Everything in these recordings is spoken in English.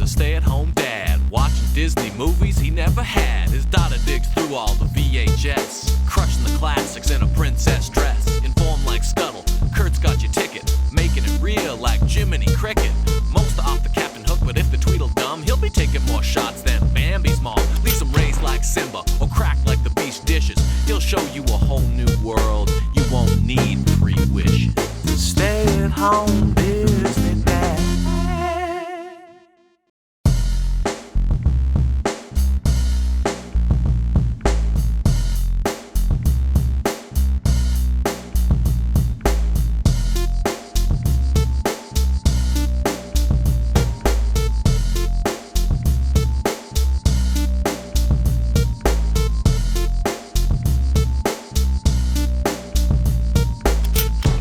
a stay-at-home dad, watching Disney movies he never had. His daughter digs through all the VHS, crushing the classics in a princess dress. Informed like Scuttle, Kurt's got your ticket, making it real like Jiminy Cricket. Most are off the Captain Hook, but if the Tweedledum, he'll be taking more shots than Bambi's mom. Leaves him raised like Simba, or cracked like the beast dishes. He'll show you a whole new world, you won't need 3 wishes. Stay at home, Disney Dad.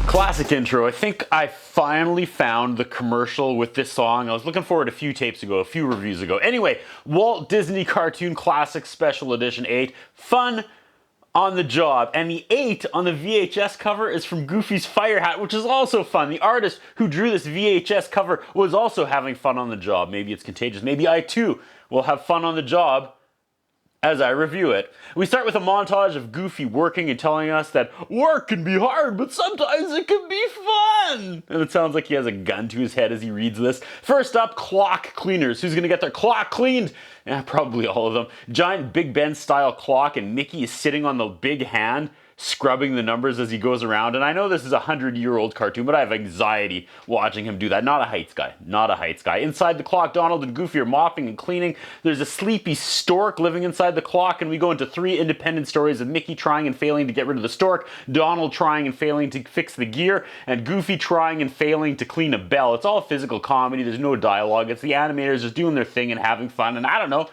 Classic intro. I think I finally found the commercial with this song. I was looking for it a few tapes ago, a few reviews ago. Anyway, Walt Disney Cartoon Classic Special Edition 8. Fun on the job. And the 8 on the VHS cover is from Goofy's Fire Hat, which is also fun. The artist who drew this VHS cover was also having fun on the job. Maybe it's contagious. Maybe I too will have fun on the job as I review it. We start with a montage of Goofy working and telling us that work can be hard, but sometimes it can be fun. And it sounds like he has a gun to his head as he reads this. First up, clock cleaners. Who's gonna get their clock cleaned? Yeah, probably all of them. Giant Big Ben style clock, and Mickey is sitting on the big hand, scrubbing the numbers as he goes around. And I know this is a 100-year-old cartoon, but I have anxiety watching him do that. Not a heights guy. Not a heights guy. Inside the clock, Donald and Goofy are mopping and cleaning. There's a sleepy stork living inside the clock, and we go into 3 independent stories of Mickey trying and failing to get rid of the stork, Donald trying and failing to fix the gear, and Goofy trying and failing to clean a bell. It's all physical comedy. There's no dialogue. It's the animators just doing their thing and having fun, and I don't know.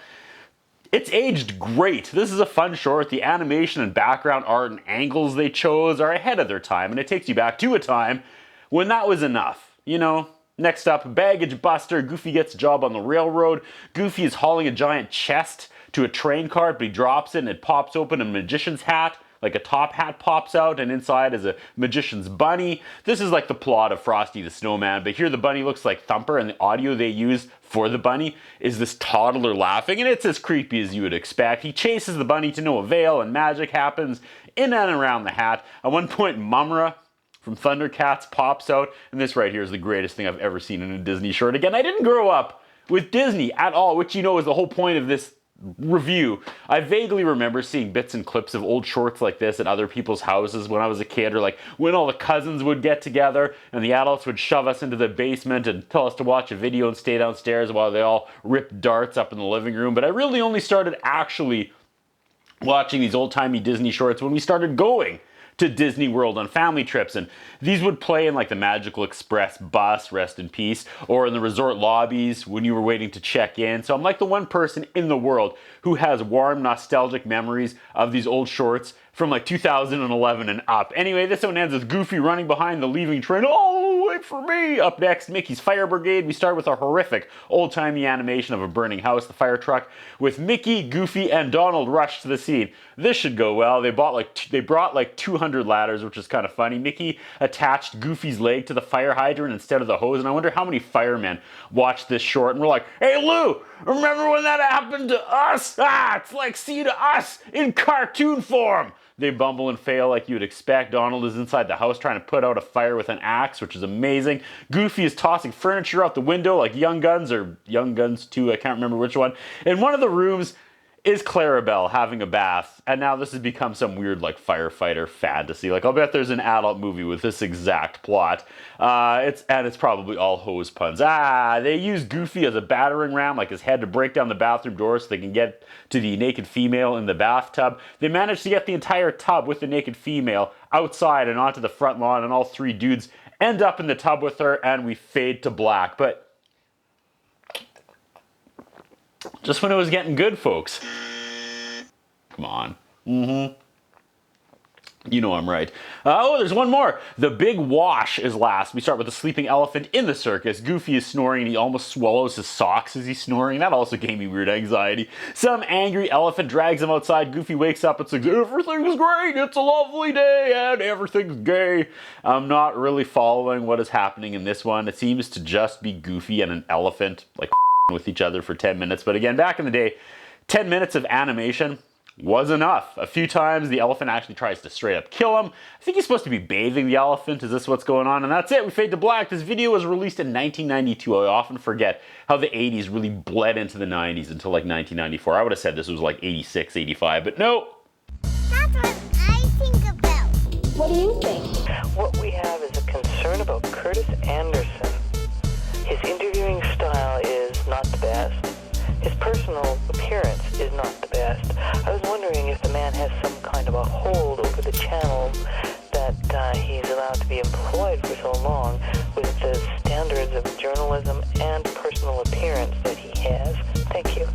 It's aged great. This is a fun short. The animation and background art and angles they chose are ahead of their time, and it takes you back to a time when that was enough. You know? Next up, Baggage Buster. Goofy gets a job on the railroad. Goofy is hauling a giant chest to a train cart, but he drops it and it pops open a magician's hat. Like a top hat pops out, and inside is a magician's bunny. This is like the plot of Frosty the Snowman, but here the bunny looks like Thumper, and the audio they use for the bunny is this toddler laughing, and it's as creepy as you would expect. He chases the bunny to no avail, and magic happens in and around the hat. At one point, Mumra from Thundercats pops out, and this right here is the greatest thing I've ever seen in a Disney short. Again, I didn't grow up with Disney at all, which you know is the whole point of this review. I vaguely remember seeing bits and clips of old shorts like this at other people's houses when I was a kid, or like when all the cousins would get together and the adults would shove us into the basement and tell us to watch a video and stay downstairs while they all ripped darts up in the living room. But I really only started actually watching these old-timey Disney shorts when we started going to Disney World on family trips, and these would play in like the Magical Express bus, rest in peace, or in the resort lobbies when you were waiting to check in. So I'm like the one person in the world who has warm, nostalgic memories of these old shorts from like 2011 and up. Anyway, this one ends with Goofy running behind the leaving train. Oh, wait for me! Up next, Mickey's Fire Brigade. We start with a horrific old-timey animation of a burning house, the fire truck, with Mickey, Goofy, and Donald rush to the scene. This should go well. They brought like 200 ladders, which is kind of funny. Mickey attached Goofy's leg to the fire hydrant instead of the hose, and I wonder how many firemen watched this short and were like, "Hey Lou, remember when that happened to us? Ah, it's like seeing us in cartoon form." They bumble and fail like you'd expect. Donald is inside the house trying to put out a fire with an axe, which is amazing. Goofy is tossing furniture out the window like Young Guns, or Young Guns 2, I can't remember which one. In one of the rooms is Clarabelle having a bath, and now this has become some weird like firefighter fantasy. Like I'll bet there's an adult movie with this exact plot. It's probably all hose puns. They use Goofy as a battering ram, like his head, to break down the bathroom door so they can get to the naked female in the bathtub. They manage to get the entire tub with the naked female outside and onto the front lawn, and all 3 dudes end up in the tub with her, and we fade to black. But just when it was getting good, folks. Come on. You know I'm right. Oh, there's one more. The big wash is last. We start with the sleeping elephant in the circus. Goofy is snoring and he almost swallows his socks as he's snoring. That also gave me weird anxiety. Some angry elephant drags him outside. Goofy wakes up and says, "Everything's great, it's a lovely day, and everything's gay." I'm not really following what is happening in this one. It seems to just be Goofy and an elephant, like with each other for 10 minutes. But again, back in the day, 10 minutes of animation was enough. A few times the elephant actually tries to straight up kill him. I think he's supposed to be bathing the elephant. Is this what's going on? And that's it. We fade to black. This video was released in 1992. I often forget how the 80s really bled into the 90s until like 1994. I would have said this was like 86, 85, but no. That's what I think about. What do you think? What we have is a concern about Curtis Anderson. His interviewing style is not the best. His personal appearance is not the best. I was wondering if the man has some kind of a hold over the channel that he's allowed to be employed for so long with the standards of journalism and personal appearance that he has. Thank you.